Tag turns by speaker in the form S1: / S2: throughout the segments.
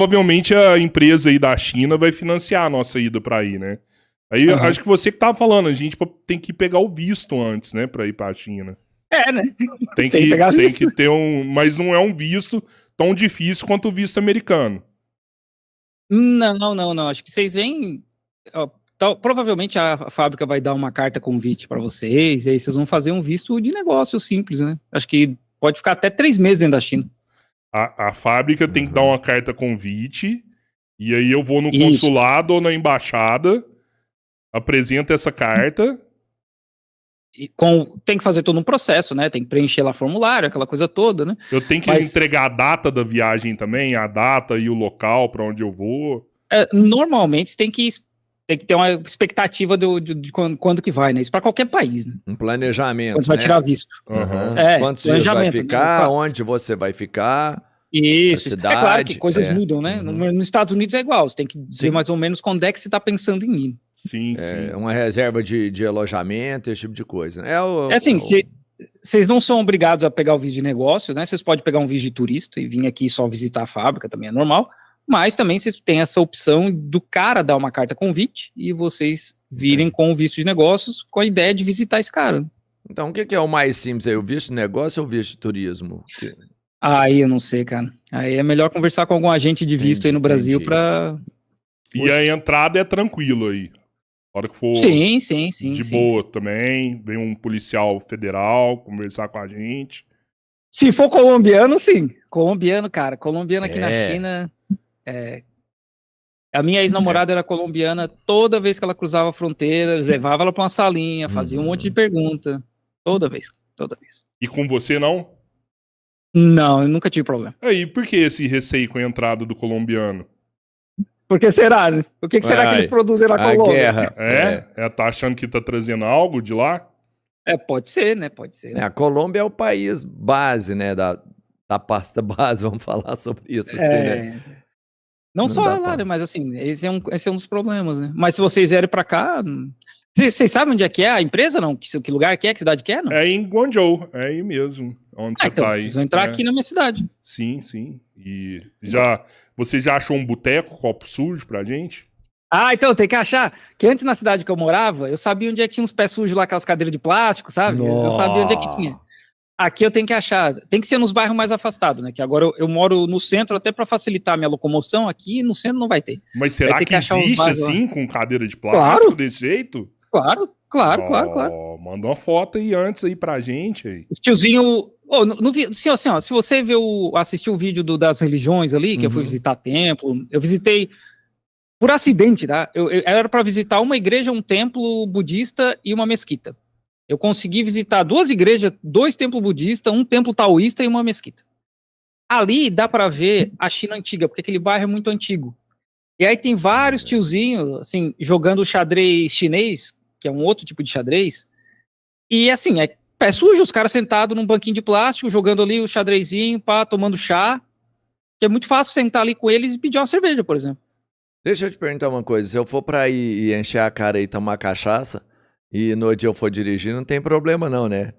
S1: provavelmente a empresa aí da China vai financiar a nossa ida pra aí, né? Aí acho que você que tava falando, a gente tem que pegar o visto antes, né, pra ir pra China.
S2: Né?
S1: Tem que ter mas não é um visto tão difícil quanto o visto americano.
S2: Não. Acho que vocês vêm... provavelmente a fábrica vai dar uma carta convite para vocês, e aí vocês vão fazer um visto de negócio simples, né? Acho que pode ficar até 3 meses dentro da China.
S1: A fábrica tem que dar uma carta convite, e aí eu vou no consulado ou na embaixada, apresento essa carta.
S2: Tem que fazer todo um processo, né? Tem que preencher lá formulário, aquela coisa toda, né?
S1: Eu tenho que entregar a data da viagem também, a data e o local para onde eu vou.
S2: Normalmente você tem que ter uma expectativa de quando que vai, né? Isso para qualquer país, né?
S3: Um planejamento,
S2: quando você vai tirar visto.
S3: Quantos dias vai ficar, né? Onde você vai ficar,
S2: isso.
S3: cidade.
S2: É claro que coisas mudam, né? Nos Estados Unidos é igual, você tem que dizer mais ou menos quando é que você está pensando em ir.
S1: Sim.
S3: Uma reserva de alojamento, esse tipo de coisa.
S2: Vocês não são obrigados a pegar o visto de negócio, né? Vocês podem pegar um visto de turista e vir aqui só visitar a fábrica, também é normal. Mas também vocês têm essa opção do cara dar uma carta convite e vocês virem com o visto de negócios com a ideia de visitar esse cara.
S3: Então, o que é o mais simples aí? O visto de negócio ou o visto de turismo?
S2: Aí eu não sei, cara. Aí é melhor conversar com algum agente de visto aí no Brasil para...
S1: E a entrada é tranquilo aí. A hora que for de boa também, vem um policial federal conversar com a gente.
S2: Se for colombiano, sim. Colombiano, cara. Colombiano aqui na China... A minha ex-namorada era colombiana, toda vez que ela cruzava a fronteira, levava ela pra uma salinha, fazia um monte de pergunta. Toda vez.
S1: E com você, não?
S2: Não, eu nunca tive problema.
S1: Aí, por que esse receio com a entrada do colombiano?
S2: Por que será, né? O que será que eles produzem na Colômbia?
S1: Guerra. Tá achando que tá trazendo algo de lá?
S2: Pode ser, né? Pode ser.
S3: A Colômbia é o país base, né? Da pasta base, vamos falar sobre isso, assim, né?
S2: Não só lá, né? Mas assim, esse é um dos problemas, né? Mas se vocês vierem pra cá... Vocês sabem onde é que é a empresa, não? Que lugar que é, que cidade que é, não?
S1: É em Guangzhou, é aí mesmo, onde você
S2: então,
S1: tá aí.
S2: Vocês vão entrar aqui na minha cidade.
S1: Sim. E você já achou um boteco, copo sujo pra gente?
S2: Então, tem que achar que antes na cidade que eu morava, eu sabia onde é que tinha uns pés sujos lá, aquelas cadeiras de plástico, sabe?
S3: Nossa.
S2: Eu sabia onde é que tinha. Aqui eu tenho que achar, tem que ser nos bairros mais afastados, né? Que agora eu moro no centro até para facilitar a minha locomoção, aqui no centro não vai ter.
S1: Mas será que existe assim, com cadeira de plástico desse jeito?
S2: Claro.
S1: Manda uma foto aí antes aí pra gente. Aí.
S2: Os tiozinho... se você assistiu o vídeo das religiões ali, que eu fui visitar templo, eu visitei por acidente, tá? Eu era para visitar uma igreja, um templo budista e uma mesquita. Eu consegui visitar 2 igrejas, 2 templos budistas, um templo taoísta e uma mesquita. Ali dá para ver a China antiga, porque aquele bairro é muito antigo. E aí tem vários tiozinhos, assim, jogando xadrez chinês, que é um outro tipo de xadrez. E assim, pé sujo, os caras sentados num banquinho de plástico, jogando ali o xadrezinho, tomando chá. Que é muito fácil sentar ali com eles e pedir uma cerveja, por exemplo.
S3: Deixa eu te perguntar uma coisa. Se eu for pra ir e encher a cara e tomar cachaça, e no dia eu for dirigir, não tem problema não, né?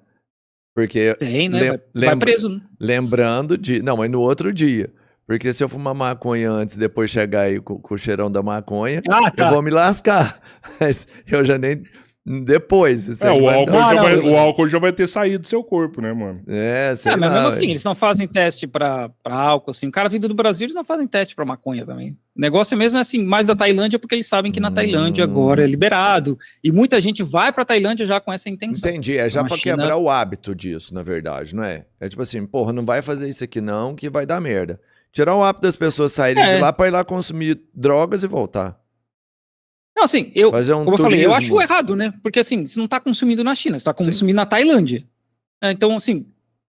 S3: Porque...
S2: Tem, né? Vai preso, né?
S3: Lembrando de... Não, mas no outro dia. Porque se eu fumar maconha antes, depois chegar aí com o cheirão da maconha, eu vou me lascar. Mas eu já nem... Depois.
S1: O álcool já vai ter saído do seu corpo, né, mano?
S3: Mas
S2: mesmo assim, eles não fazem teste pra álcool, assim. O cara vindo do Brasil, eles não fazem teste pra maconha também. O negócio mesmo é assim, mais da Tailândia, porque eles sabem que na Tailândia agora é liberado. E muita gente vai pra Tailândia já com essa intenção.
S3: Entendi, já pra quebrar o hábito disso, na verdade, não é? É tipo assim, porra, não vai fazer isso aqui não, que vai dar merda. Tirar o hábito das pessoas saírem de lá pra ir lá consumir drogas e voltar.
S2: Não, assim, como eu falei, eu acho errado, né? Porque assim, você não tá consumindo na China, você tá consumindo na Tailândia. Então, assim,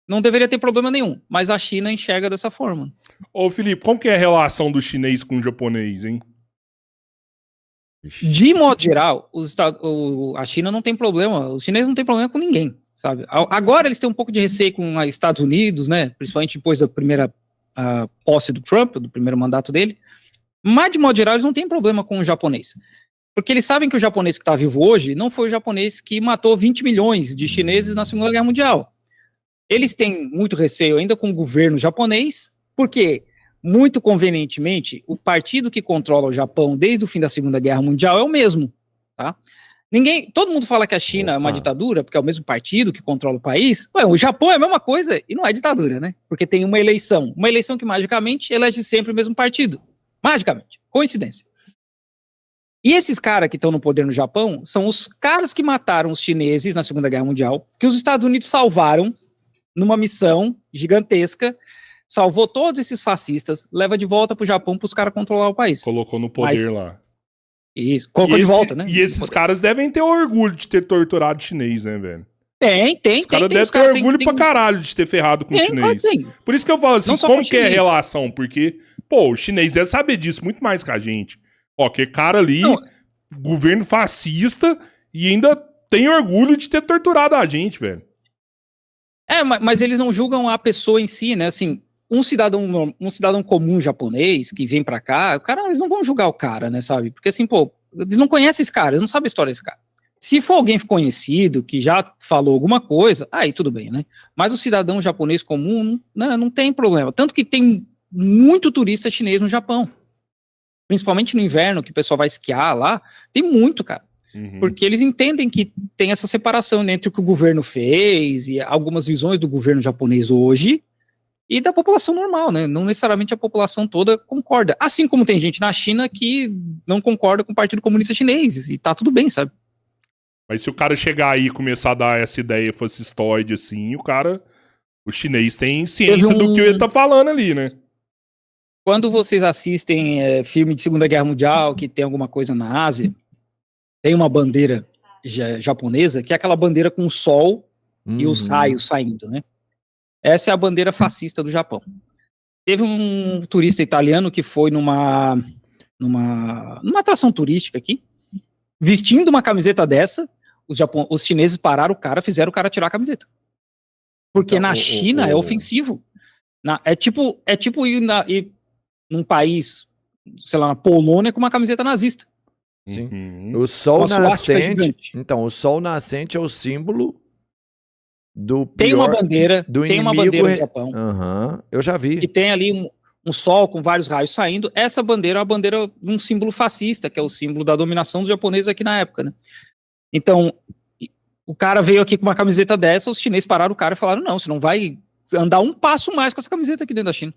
S2: não deveria ter problema nenhum. Mas a China enxerga dessa forma.
S1: Ô, Felipe, como que é a relação do chinês com o japonês, hein?
S2: De modo geral, a China não tem problema, os chineses não tem problema com ninguém, sabe? Agora eles têm um pouco de receio com os Estados Unidos, né? Principalmente depois da primeira posse do Trump, do primeiro mandato dele. Mas, de modo geral, eles não têm problema com o japonês. Porque eles sabem que o japonês que está vivo hoje não foi o japonês que matou 20 milhões de chineses na Segunda Guerra Mundial. Eles têm muito receio ainda com o governo japonês, porque muito convenientemente, o partido que controla o Japão desde o fim da Segunda Guerra Mundial é o mesmo, tá? Todo mundo fala que a China é uma ditadura, porque é o mesmo partido que controla o país. Ué, o Japão é a mesma coisa e não é ditadura, né? Porque tem uma eleição que magicamente elege sempre o mesmo partido. Magicamente. Coincidência. E esses caras que estão no poder no Japão são os caras que mataram os chineses na Segunda Guerra Mundial, que os Estados Unidos salvaram numa missão gigantesca, salvou todos esses fascistas, leva de volta pro Japão pros caras controlar o país.
S1: Colocou no poder lá.
S2: Isso, colocou de volta, né?
S1: E esses caras devem ter orgulho de ter torturado chinês, né, velho?
S2: Tem.
S1: Os caras devem ter orgulho pra caralho de ter ferrado com o chinês. Por isso que eu falo assim, como que é a relação? Porque, pô, o chinês deve saber disso muito mais que a gente. Ó, que cara ali, governo fascista, e ainda tem orgulho de ter torturado a gente, velho.
S2: Mas eles não julgam a pessoa em si, né? Assim, um cidadão comum japonês que vem pra cá, eles não vão julgar o cara, né, sabe? Porque assim, pô, eles não conhecem esse cara, eles não sabem a história desse cara. Se for alguém conhecido, que já falou alguma coisa, aí tudo bem, né? Mas o cidadão japonês comum, não tem problema. Tanto que tem muito turista chinês no Japão. Principalmente no inverno, que o pessoal vai esquiar lá, tem muito, cara. Porque eles entendem que tem essa separação entre o que o governo fez e algumas visões do governo japonês hoje e da população normal, né? Não necessariamente a população toda concorda. Assim como tem gente na China que não concorda com o Partido Comunista Chinês e tá tudo bem, sabe?
S1: Mas se o cara chegar aí e começar a dar essa ideia fascistoide assim, o chinês tem ciência do que ele tá falando ali, né?
S2: Quando vocês assistem filme de Segunda Guerra Mundial, que tem alguma coisa na Ásia, tem uma bandeira japonesa, que é aquela bandeira com o sol e os raios saindo, né? Essa é a bandeira fascista do Japão. Teve um turista italiano que foi numa atração turística aqui, vestindo uma camiseta dessa, os chineses pararam o cara, fizeram o cara tirar a camiseta. Porque então, na China é ofensivo. É tipo ir num país, sei lá, na Polônia, com uma camiseta nazista.
S3: Sim. O sol nascente. Então, o sol nascente é o símbolo do pior,
S2: tem uma bandeira no Japão.
S3: Eu já vi.
S2: E tem ali um sol com vários raios saindo. Essa bandeira é uma bandeira de um símbolo fascista, que é o símbolo da dominação dos japoneses aqui na época, né? Então, o cara veio aqui com uma camiseta dessa, os chineses pararam o cara e falaram, não, você não vai andar um passo mais com essa camiseta aqui dentro da China.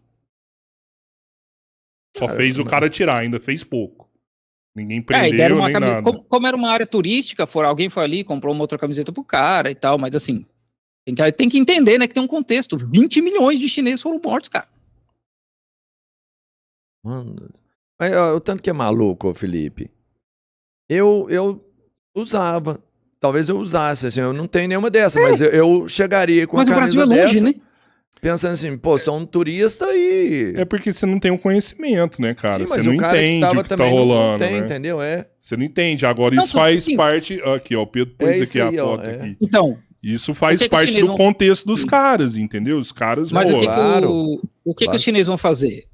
S1: Só fez o cara tirar, ainda fez pouco. Ninguém prendeu, nem nada.
S2: Como era uma área turística, alguém foi ali, comprou uma outra camiseta pro cara e tal, mas assim, tem que entender, né, que tem um contexto. 20 milhões de chineses foram mortos, cara.
S3: Mano, mas, o tanto que é maluco, Felipe. Eu usava, talvez eu usasse, assim, eu não tenho nenhuma dessa, mas eu chegaria com a camisa dessa, né? Pensando assim, pô, sou um turista e...
S1: É porque você não tem um conhecimento, né, cara? Sim, você não entende o que tá rolando, né?
S3: Entendeu?
S1: Você não entende. Agora, isso faz parte... Aqui, ó, o Pedro pôs aqui a foto aqui.
S2: Então...
S1: Isso faz parte do contexto dos caras, entendeu? Os caras...
S2: Mas o que os chineses vão fazer?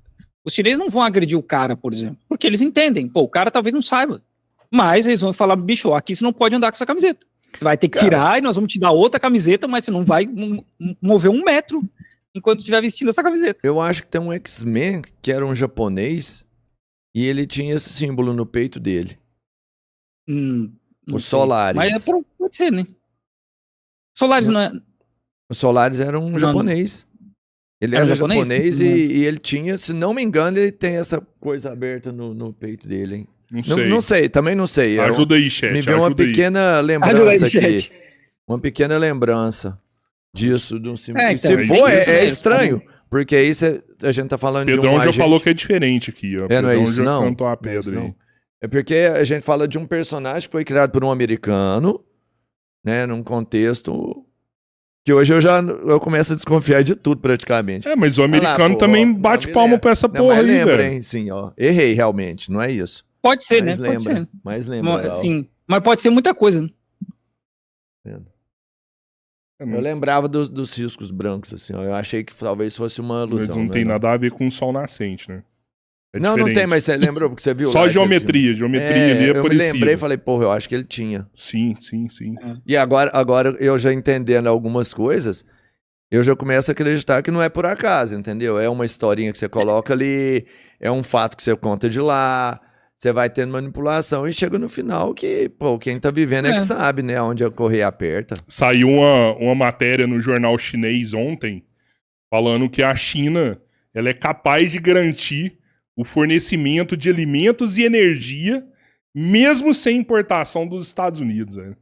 S2: Os chineses não vão agredir o cara, por exemplo, porque eles entendem. Pô, o cara talvez não saiba. Mas eles vão falar, bicho, aqui você não pode andar com essa camiseta. Você vai ter que tirar e nós vamos te dar outra camiseta, mas você não vai mover 1 metro enquanto estiver vestindo essa camiseta.
S3: Eu acho que tem um X-Men que era um japonês e ele tinha esse símbolo no peito dele. O Solaris.
S2: Mas pode ser, né? Solaris não é...
S3: O Solaris era um japonês. Ele era japonês e ele tinha, se não me engano, ele tem essa coisa aberta no peito dele, hein? Não sei, também não sei.
S1: Ajuda aí, chat.
S3: Me veio uma pequena lembrança aqui. Uma pequena lembrança disso. Se for, é estranho. Porque aí a gente tá falando
S1: Pedrão
S3: de um
S1: já falou que é diferente aqui. Ó.
S3: Não é isso, não.
S1: Cantou a Pedro aí.
S3: É porque a gente fala de um personagem que foi criado por um americano, né, num contexto que hoje eu começo a desconfiar de tudo praticamente.
S1: Mas o americano também bate palma pra essa porra aí, velho.
S3: Sim, ó. Errei realmente, não é isso.
S2: Pode ser, né? Pode ser.
S3: Mas lembra.
S2: Sim, mas pode ser muita coisa, né?
S3: Eu lembrava dos riscos brancos, assim, ó. Eu achei que talvez fosse uma alusão.
S1: Mas não tem nada a ver com o sol nascente, né?
S3: Não tem, mas você lembrou, porque você viu
S1: só lá. Só geometria ali é
S3: parecida. Eu me lembrei e falei, porra, eu acho que ele tinha.
S1: Sim.
S3: E agora eu já entendendo algumas coisas, eu já começo a acreditar que não é por acaso, entendeu? É uma historinha que você coloca ali, é um fato que você conta de lá, você vai tendo manipulação e chega no final que, pô, quem tá vivendo é que sabe, né? Onde a correia aperta.
S1: Saiu uma matéria no jornal chinês ontem, falando que a China ela é capaz de garantir o fornecimento de alimentos e energia, mesmo sem importação dos Estados Unidos. Né?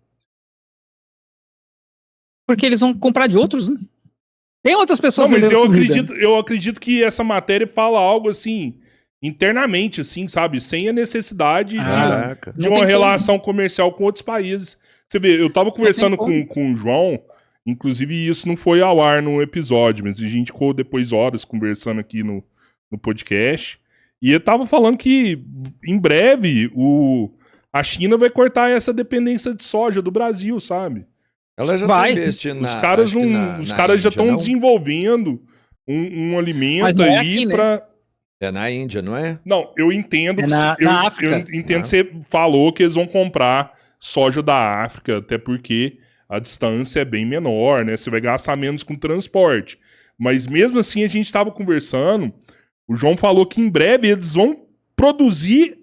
S2: Porque eles vão comprar de outros, né? Tem outras pessoas...
S1: Não, mas eu acredito que essa matéria fala algo assim, internamente, assim, sabe? Sem a necessidade de uma relação comercial com outros países. Você vê, eu tava conversando com o João, inclusive isso não foi ao ar no episódio, mas a gente ficou depois horas conversando aqui no podcast, e eu tava falando que em breve a China vai cortar essa dependência de soja do Brasil, sabe?
S3: Ela já tá investindo
S1: os caras já estão desenvolvendo um alimento aí pra...
S3: É na Índia, não é?
S1: Não, eu entendo que
S2: na África.
S1: Eu entendo que você falou que eles vão comprar soja da África, até porque a distância é bem menor, né? Você vai gastar menos com transporte. Mas mesmo assim, a gente estava conversando, o João falou que em breve eles vão produzir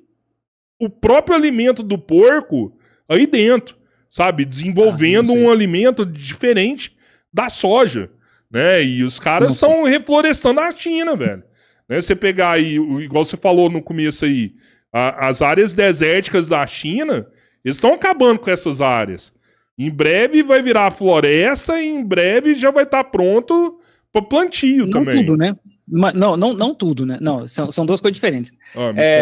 S1: o próprio alimento do porco aí dentro, sabe? Desenvolvendo um alimento diferente da soja, né? E os caras estão reflorestando a China, velho. Né? Você pegar aí, igual você falou no começo aí, as áreas desérticas da China, eles estão acabando com essas áreas. Em breve vai virar floresta e em breve já vai estar pronto para plantio também.
S2: Não tudo, né? Não tudo, né? Não, são duas coisas diferentes.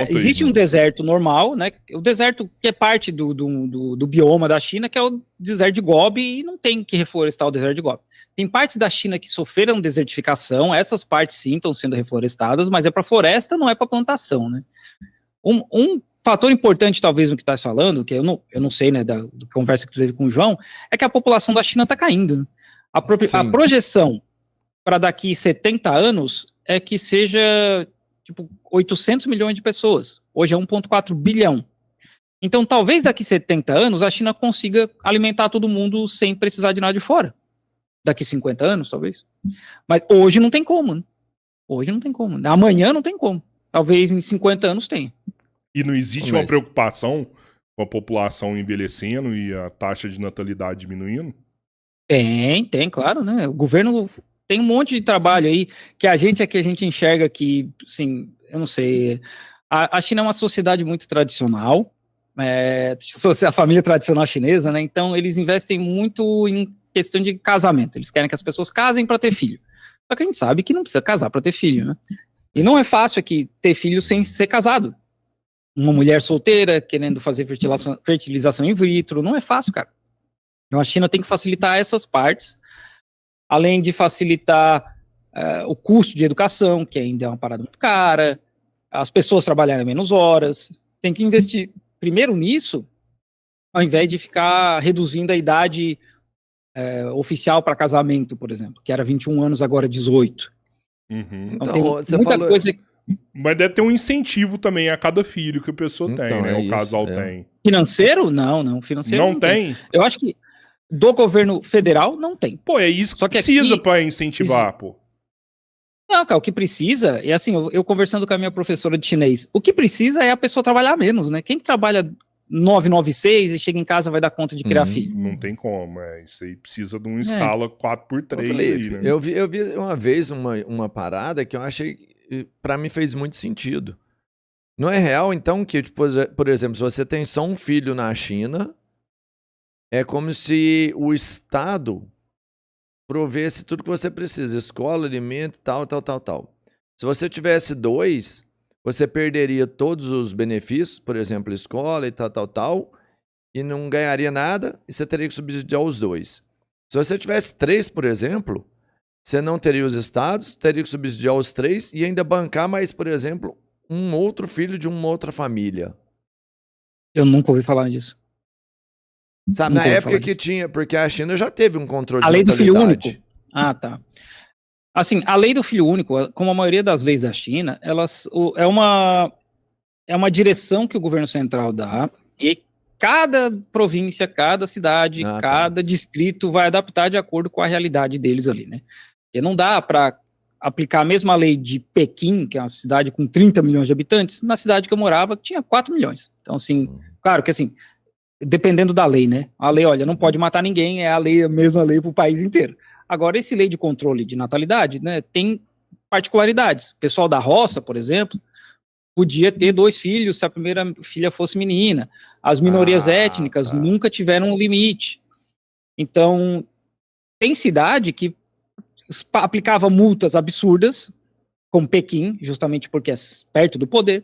S2: Existe um deserto normal, né? O deserto que é parte do bioma da China, que é o deserto de Gobi, e não tem que reflorestar o deserto de Gobi. Tem partes da China que sofreram desertificação, essas partes sim estão sendo reflorestadas, mas é para floresta, não é para plantação, né? Um fator importante, talvez, no que está se falando, que eu não sei, né, da conversa que tu teve com o João, é que a população da China está caindo. Né? A projeção para daqui 70 anos é que seja, tipo, 800 milhões de pessoas. Hoje é 1,4 bilhão. Então, talvez daqui 70 anos a China consiga alimentar todo mundo sem precisar de nada de fora. Daqui 50 anos, talvez. Mas hoje não tem como, né? Hoje não tem como. Amanhã não tem como. Talvez em 50 anos tenha.
S1: E não existe uma preocupação com a população envelhecendo e a taxa de natalidade diminuindo?
S2: Tem, claro, né? O governo tem um monte de trabalho aí que a gente enxerga que, assim, eu não sei. A China é uma sociedade muito tradicional, a família tradicional chinesa, né? Então eles investem muito em questão de casamento. Eles querem que as pessoas casem para ter filho. Só que a gente sabe que não precisa casar para ter filho, né? E não é fácil aqui ter filho sem ser casado. Uma mulher solteira querendo fazer fertilização in vitro, não é fácil, cara. Então a China tem que facilitar essas partes, além de facilitar o custo de educação, que ainda é uma parada muito cara, as pessoas trabalharem menos horas, tem que investir primeiro nisso, ao invés de ficar reduzindo a idade oficial para casamento, por exemplo, que era 21 anos, agora 18.
S1: Uhum.
S2: Então tem muita coisa...
S1: Mas deve ter um incentivo também a cada filho que a pessoa tem, né? O casal tem.
S2: Financeiro? Não. Financeiro
S1: não tem?
S2: Eu acho que do governo federal não tem.
S1: Pô, é isso que precisa pra incentivar, pô.
S2: Não, cara, o que precisa, é assim, eu conversando com a minha professora de chinês, o que precisa é a pessoa trabalhar menos, né? Quem trabalha 996 e chega em casa vai dar conta de criar filho.
S1: Não tem como, isso aí precisa de uma escala 4x3 aí, né?
S3: Eu vi uma vez uma parada que eu achei, pra mim fez muito sentido. Não é real, então, que, tipo, por exemplo, se você tem só um filho na China, é como se o Estado provesse tudo que você precisa, escola, alimento, tal. Se você tivesse 2, você perderia todos os benefícios, por exemplo, escola e tal, e não ganharia nada, e você teria que subsidiar os 2. Se você tivesse 3, por exemplo, você não teria os estados, teria que subsidiar os 3 e ainda bancar mais, por exemplo, um outro filho de uma outra família.
S2: Eu nunca ouvi falar disso.
S3: Sabe, na época que tinha, porque a China já teve um controle de
S2: natalidade. A lei do filho único? Ah, tá. Assim, a lei do filho único, como a maioria das leis da China, é uma direção que o governo central dá, e cada província, cada cidade, cada distrito vai adaptar de acordo com a realidade deles ali, né? Porque não dá para aplicar a mesma lei de Pequim, que é uma cidade com 30 milhões de habitantes, na cidade que eu morava, que tinha 4 milhões. Então, assim, claro que assim, dependendo da lei, né? A lei, olha, não pode matar ninguém, é a mesma lei para o país inteiro. Agora, esse lei de controle de natalidade, né, tem particularidades. O pessoal da roça, por exemplo, podia ter 2 filhos se a primeira filha fosse menina. As minorias étnicas nunca tiveram um limite. Então, tem cidade que aplicava multas absurdas, como Pequim, justamente porque é perto do poder.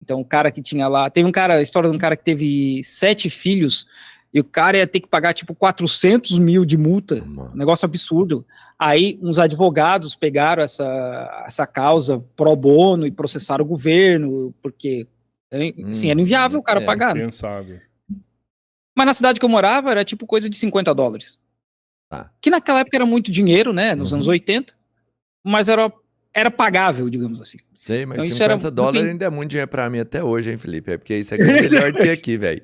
S2: Então, o cara que tinha lá... Teve a história de um cara que teve 7 filhos, e o cara ia ter que pagar, tipo, 400 mil de multa. Um negócio absurdo. Aí, uns advogados pegaram essa causa pro bono e processaram o governo, porque, assim, era inviável o cara pagar.
S1: Impensável.
S2: Mas na cidade que eu morava, era, tipo, coisa de $50. Que naquela época era muito dinheiro, né? Nos anos 80. Mas era pagável, digamos assim.
S3: Sei, mas então, $50 ainda é muito dinheiro pra mim até hoje, hein, Felipe? É porque isso aqui é melhor do que aqui, velho.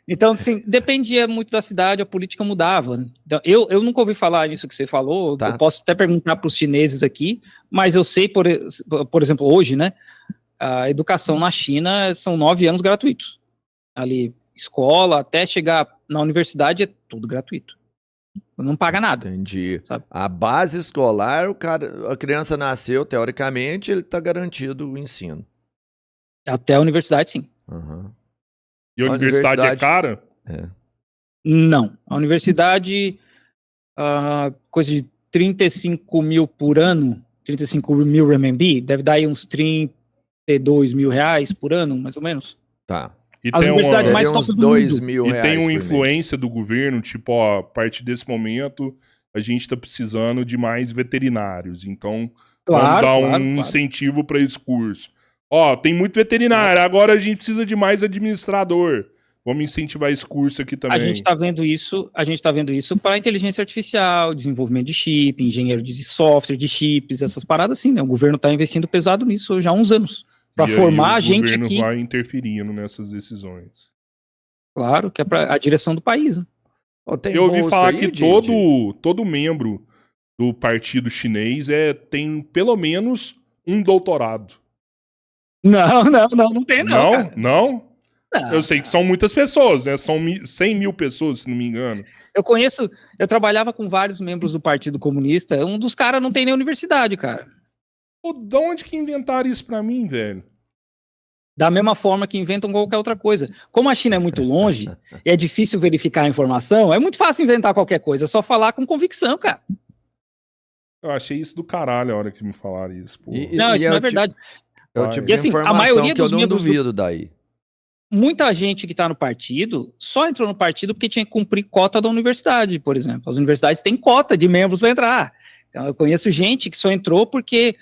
S2: Então, assim, dependia muito da cidade, a política mudava. Então, eu nunca ouvi falar nisso que você falou, eu posso até perguntar para os chineses aqui, mas eu sei, por exemplo, hoje, né, a educação na China são 9 anos gratuitos. Ali, escola, até chegar na universidade é tudo gratuito. Não paga nada.
S3: Entendi.
S2: Sabe?
S3: A base escolar, a criança nasceu, teoricamente, ele está garantido o ensino.
S2: Até a universidade, sim.
S1: E a universidade é cara?
S2: Não. A universidade, coisa de 35 mil por ano, 35 mil RMB, deve dar aí uns 32 mil reais por ano, mais ou menos.
S3: Tá.
S1: E
S2: as
S1: tem
S2: universidades mais top do mundo.
S1: E tem uma influência do governo, tipo, ó, a partir desse momento, a gente tá precisando de mais veterinários. Então, vamos dar um incentivo para esse curso. Ó, tem muito veterinário, agora a gente precisa de mais administrador. Vamos incentivar esse curso aqui também.
S2: A gente tá vendo isso para inteligência artificial, desenvolvimento de chip, engenheiro de software, de chips, essas paradas assim, né? O governo tá investindo pesado nisso já há uns anos. Para formar a gente aqui. O
S1: governo vai interferindo nessas decisões.
S2: Claro, que é para a direção do país. Né?
S1: Eu ouvi falar que todo membro do partido chinês tem pelo menos um doutorado.
S2: Não tem não, cara.
S1: Não? Eu sei que são muitas pessoas, né? São 100 mil pessoas, se não me engano.
S2: Eu trabalhava com vários membros do Partido Comunista, um dos caras não tem nem universidade, cara.
S1: Pô, de onde que inventaram isso pra mim, velho?
S2: Da mesma forma que inventam qualquer outra coisa. Como a China é muito longe e é difícil verificar a informação, é muito fácil inventar qualquer coisa, é só falar com convicção, cara.
S1: Eu achei isso do caralho a hora que me falaram isso. Pô.
S2: Isso não é verdade.
S3: Eu tipo de informação a maioria que eu não duvido daí.
S2: Muita gente que está no partido só entrou no partido porque tinha que cumprir cota da universidade, por exemplo. As universidades têm cota de membros para entrar. Então eu conheço gente que só entrou porque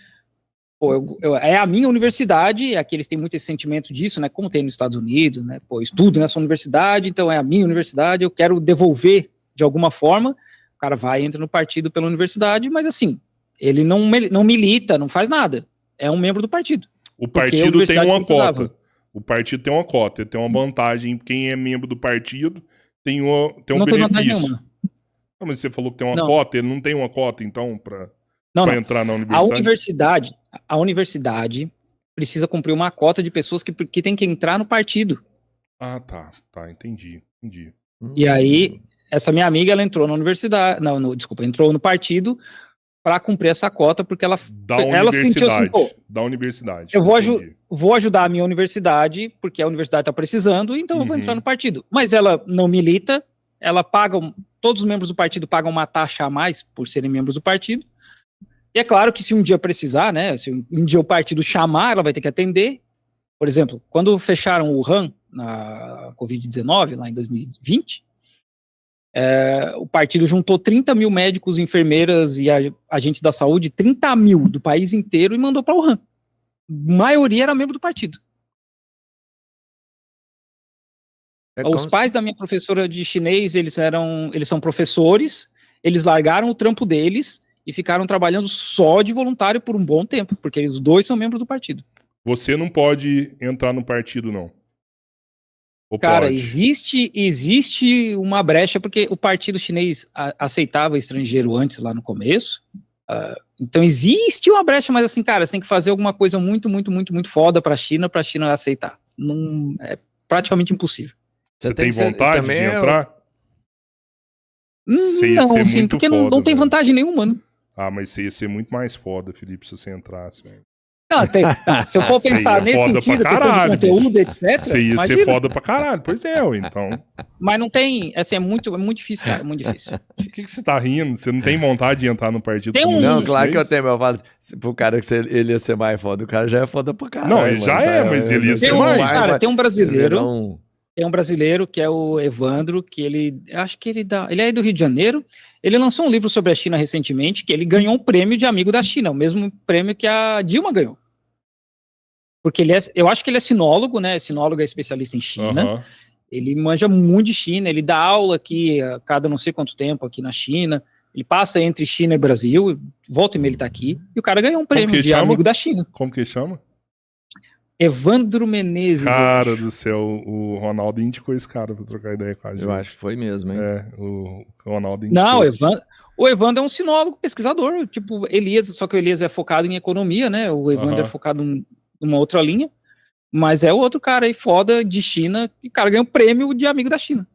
S2: é a minha universidade, aqui eles têm muito esse sentimento disso, né? Como tem nos Estados Unidos, né? Pô, estudo nessa universidade, então é a minha universidade, eu quero devolver de alguma forma. O cara vai e entra no partido pela universidade, mas assim, ele não milita, não faz nada. É um membro do partido.
S1: O partido tem uma cota. O partido tem uma cota, ele tem uma vantagem. Quem é membro do partido tem um benefício. Não, mas você falou que tem uma cota, ele não tem uma cota, então, para entrar na universidade?
S2: A universidade precisa cumprir uma cota de pessoas que tem que entrar no partido.
S1: Ah, tá, entendi.
S2: E aí, essa minha amiga, ela entrou na universidade, entrou no partido para cumprir essa cota, porque ela sentiu assim, pô,
S1: da universidade.
S2: Eu vou ajudar a minha universidade, porque a universidade está precisando, então eu vou entrar no partido. Mas ela não milita, todos os membros do partido pagam uma taxa a mais por serem membros do partido. E é claro que se um dia precisar, né, se um dia o partido chamar, ela vai ter que atender. Por exemplo, quando fecharam o Wuhan, na Covid-19, lá em 2020, o partido juntou 30 mil médicos, enfermeiras e agentes da saúde, 30 mil do país inteiro, e mandou para o Wuhan. A maioria era membro do partido. Os pais da minha professora de chinês, eles são professores, eles largaram o trampo deles e ficaram trabalhando só de voluntário por um bom tempo, porque os dois são membros do partido.
S1: Você não pode entrar no partido, não?
S2: Cara, existe uma brecha, porque o partido chinês aceitava estrangeiro antes, lá no começo. Então existe uma brecha, mas assim, cara, você tem que fazer alguma coisa muito, muito, muito, muito foda pra China aceitar. Não, é praticamente impossível.
S1: Você tem vontade de entrar?
S2: Não, sim, porque foda, não tem vantagem nenhuma, né?
S1: Mas você ia ser muito mais foda, Felipe, se você entrasse, velho.
S2: Se eu for pensar nesse sentido, questão de conteúdo, etc.
S1: Você ia ser foda pra caralho, pois é, então.
S2: Mas não tem, assim, é muito difícil, cara, é muito difícil.
S1: Por que você tá rindo? Você não tem vontade de entrar no partido
S3: Não, claro que eu tenho, mas eu falo, pro cara que ele ia ser mais foda, o cara já é foda pra caralho.
S1: Não, ele já é, mas ele ia ser mais.
S2: Cara, tem um brasileiro, que é o Evandro, que ele é do Rio de Janeiro. Ele lançou um livro sobre a China recentemente, que ele ganhou um prêmio de amigo da China, o mesmo prêmio que a Dilma ganhou. Porque eu acho que ele é sinólogo, né? Sinólogo é especialista em China. Ele manja muito de China, ele dá aula aqui a cada não sei quanto tempo aqui na China. Ele passa entre China e Brasil, volta e meia ele tá aqui. E o cara ganhou um prêmio de amigo da China.
S1: Como que chama?
S2: Evandro Menezes.
S1: Cara do céu, o Ronaldo indicou esse cara pra trocar ideia com a gente.
S3: Eu acho que foi mesmo, hein?
S1: O Ronaldo indicou.
S2: Não, o Evandro é um sinólogo, pesquisador, tipo Elias, só que o Elias é focado em economia, né? O Evandro é focado numa outra linha, mas é o outro cara aí foda de China, e o cara ganha um prêmio de amigo da China.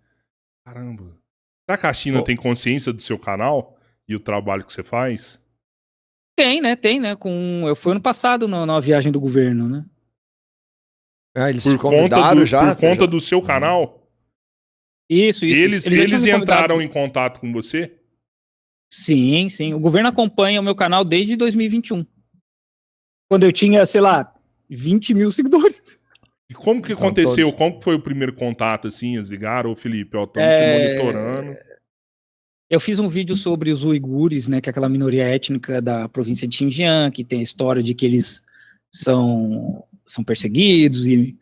S1: Caramba. Será que a China tem consciência do seu canal e o trabalho que você faz?
S2: Tem, né? Eu fui ano passado na viagem do governo, né?
S3: Eles por conta
S1: do seu canal?
S2: Isso.
S1: Eles entraram em contato com você?
S2: Sim. O governo acompanha o meu canal desde 2021. Quando eu tinha, sei lá, 20 mil seguidores.
S1: E como que aconteceu? Como que foi o primeiro contato, assim? Eles ligaram, Felipe, eu tô te monitorando.
S2: Eu fiz um vídeo sobre os uigures, né, que é aquela minoria étnica da província de Xinjiang, que tem a história de que eles são perseguidos e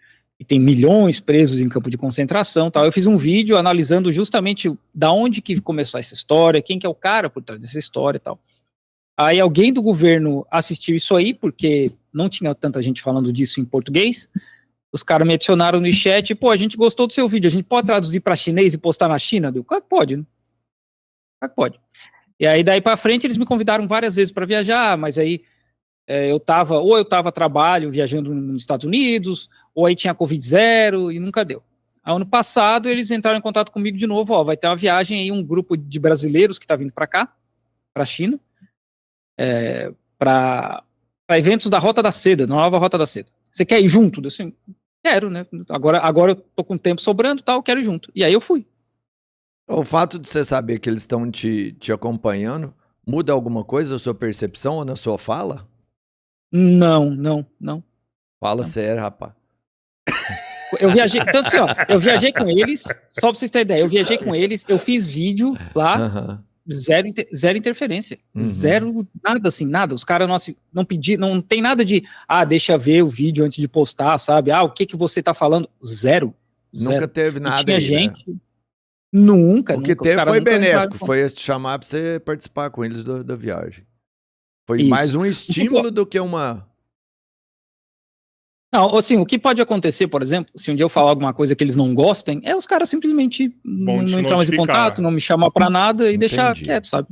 S2: tem milhões presos em campo de concentração, tal. Eu fiz um vídeo analisando justamente da onde que começou essa história, quem que é o cara por trás dessa história e tal. Aí alguém do governo assistiu isso aí, porque não tinha tanta gente falando disso em português. Os caras me adicionaram no chat, a gente gostou do seu vídeo, a gente pode traduzir para chinês e postar na China? Claro que pode, né? Claro que pode. E aí daí para frente eles me convidaram várias vezes para viajar, mas aí eu tava a trabalho, viajando nos Estados Unidos, ou aí tinha Covid-0 e nunca deu. Ano passado eles entraram em contato comigo de novo, vai ter uma viagem aí, um grupo de brasileiros que tá vindo para cá, para a China, para eventos da Rota da Seda, nova Rota da Seda. Você quer ir junto? Eu assim, quero, né? Agora eu tô com tempo sobrando, tal, quero ir junto. E aí eu fui.
S3: O fato de você saber que eles estão te acompanhando, muda alguma coisa na sua percepção ou na sua fala?
S2: Não.
S3: Fala sério, rapaz.
S2: Eu viajei, então assim, eu viajei com eles, só pra vocês terem ideia, eu viajei com eles, eu fiz vídeo lá, zero interferência, zero, nada, os caras não pediram, não tem nada de, deixa ver o vídeo antes de postar, sabe, o que você tá falando, zero.
S3: Nunca teve nada.
S2: Tinha gente, né? Nunca.
S3: O que teve foi benéfico, foi te chamar pra você participar com eles da viagem. Foi mais um estímulo do que uma...
S2: Não, assim, o que pode acontecer, por exemplo, se um dia eu falar alguma coisa que eles não gostem, os caras simplesmente não entrar mais em contato, não me chamar pra nada e deixar quieto, sabe?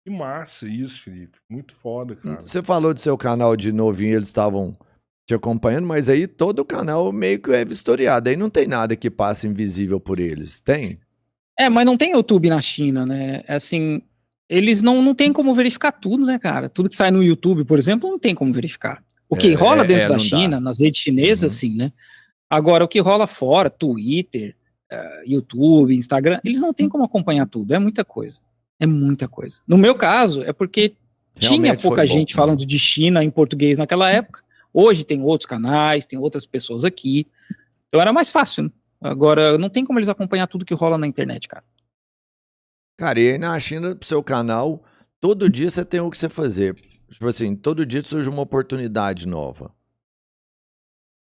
S1: Que massa isso, Felipe. Muito foda, cara.
S3: Você falou do seu canal de novinho, eles estavam te acompanhando, mas aí todo o canal meio que é vistoriado. Aí não tem nada que passe invisível por eles, tem?
S2: Mas não tem YouTube na China, né? Assim, eles não tem como verificar tudo, né, cara? Tudo que sai no YouTube, por exemplo, não tem como verificar. O que rola dentro da China, nas redes chinesas, sim, né? Agora, o que rola fora, Twitter, YouTube, Instagram, eles não têm como acompanhar tudo. É muita coisa. No meu caso, é porque tinha pouca gente falando de China em português naquela época. Hoje tem outros canais, tem outras pessoas aqui. Então era mais fácil, né? Agora, não tem como eles acompanhar tudo que rola na internet, cara.
S3: Cara, e aí na China, pro seu canal, todo dia você tem o que você fazer. Tipo assim, todo dia surge uma oportunidade nova.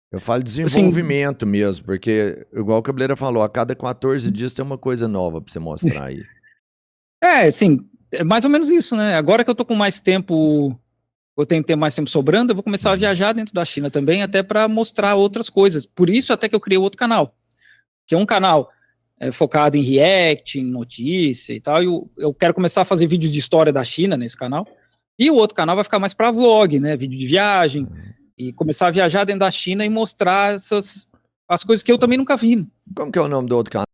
S3: Eu falo desenvolvimento mesmo, porque, igual o Cabeleira falou, a cada 14 dias tem uma coisa nova pra você mostrar aí.
S2: Sim, é mais ou menos isso, né? Agora que eu tô com mais tempo eu tenho que ter mais tempo sobrando, eu vou começar a viajar dentro da China também, até para mostrar outras coisas. Por isso até que eu criei outro canal, que é um canal focado em react, em notícia e tal, e eu quero começar a fazer vídeos de história da China nesse canal, e o outro canal vai ficar mais para vlog, né, vídeo de viagem, e começar a viajar dentro da China e mostrar as coisas que eu também nunca vi.
S3: Como que é o nome do outro canal?